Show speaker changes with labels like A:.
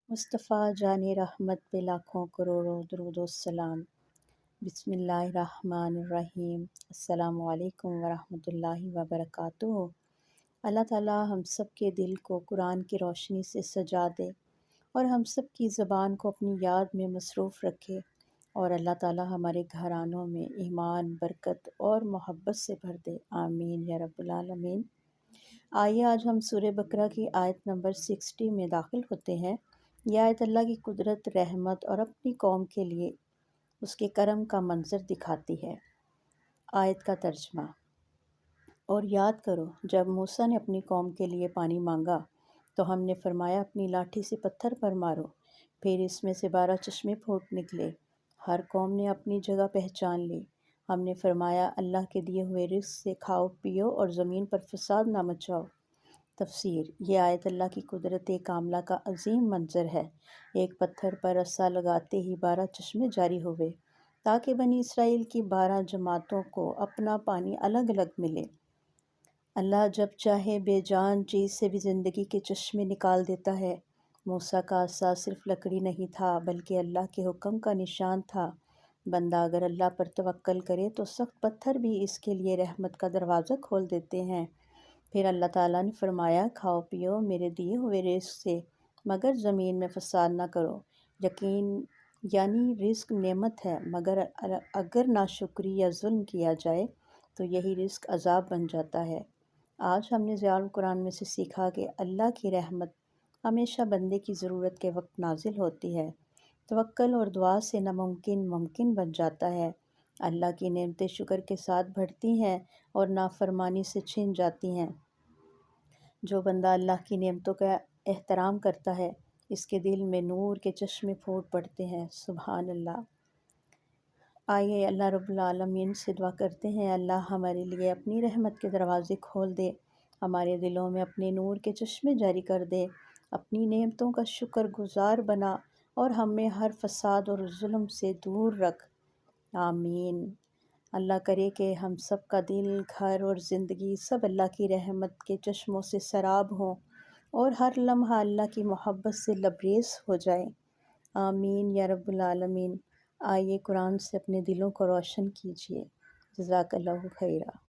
A: مصطفیٰ جان رحمت پہ لاکھوں کروڑوں درود و سلام۔ بسم اللہ الرحمن الرحیم۔ السلام علیکم ورحمۃ اللہ وبرکاتہ۔ اللہ تعالیٰ ہم سب کے دل کو قرآن کی روشنی سے سجا دے اور ہم سب کی زبان کو اپنی یاد میں مصروف رکھے، اور اللہ تعالیٰ ہمارے گھرانوں میں ایمان، برکت اور محبت سے بھر دے، آمین یا رب العالمین۔ آئیے آج ہم سورہ بقرہ کی آیت نمبر 60 میں داخل ہوتے ہیں۔ یہ آیت اللہ کی قدرت، رحمت اور اپنی قوم کے لیے اس کے کرم کا منظر دکھاتی ہے۔ آیت کا ترجمہ۔ اور یاد کرو جب موسیٰ نے اپنی قوم کے لیے پانی مانگا تو ہم نے فرمایا اپنی لاٹھی سے پتھر پر مارو، پھر اس میں سے 12 چشمے پھوٹ نکلے۔ ہر قوم نے اپنی جگہ پہچان لی۔ ہم نے فرمایا اللہ کے دیے ہوئے رزق سے کھاؤ پیو اور زمین پر فساد نہ مچاؤ۔ تفسیر۔ یہ آیت اللہ کی قدرت کاملہ کا عظیم منظر ہے۔ ایک پتھر پر رسا لگاتے ہی 12 چشمے جاری ہوئے تاکہ بنی اسرائیل کی 12 جماعتوں کو اپنا پانی الگ الگ ملے۔ اللہ جب چاہے بے جان چیز سے بھی زندگی کے چشمے نکال دیتا ہے۔ موسیٰ کا عصا صرف لکڑی نہیں تھا بلکہ اللہ کے حکم کا نشان تھا۔ بندہ اگر اللہ پر توکل کرے تو سخت پتھر بھی اس کے لیے رحمت کا دروازہ کھول دیتے ہیں۔ پھر اللہ تعالیٰ نے فرمایا کھاؤ پیو میرے دیے ہوئے رزق سے، مگر زمین میں فساد نہ کرو۔ یعنی رزق نعمت ہے، مگر اگر ناشکری یا ظلم کیا جائے تو یہی رزق عذاب بن جاتا ہے۔ آج ہم نے ضیاء القرآن میں سے سیکھا کہ اللہ کی رحمت ہمیشہ بندے کی ضرورت کے وقت نازل ہوتی ہے۔ توکل اور دعا سے ناممکن ممکن بن جاتا ہے۔ اللہ کی نعمتیں شکر کے ساتھ بڑھتی ہیں اور نافرمانی سے چھن جاتی ہیں۔ جو بندہ اللہ کی نعمتوں کا احترام کرتا ہے اس کے دل میں نور کے چشمے پھوٹ پڑتے ہیں۔ سبحان اللہ۔ آئیے اللہ رب العالمین سے دعا کرتے ہیں، اللہ ہمارے لیے اپنی رحمت کے دروازے کھول دے، ہمارے دلوں میں اپنے نور کے چشمے جاری کر دے، اپنی نعمتوں کا شکر گزار بنا اور ہمیں ہر فساد اور ظلم سے دور رکھ، آمین۔ اللہ کرے کہ ہم سب کا دل، گھر اور زندگی سب اللہ کی رحمت کے چشموں سے سراب ہوں اور ہر لمحہ اللہ کی محبت سے لبریز ہو جائے، آمین یا رب العالمین۔ آئیے قرآن سے اپنے دلوں کو روشن کیجیے۔ جزاک اللہ خیرہ۔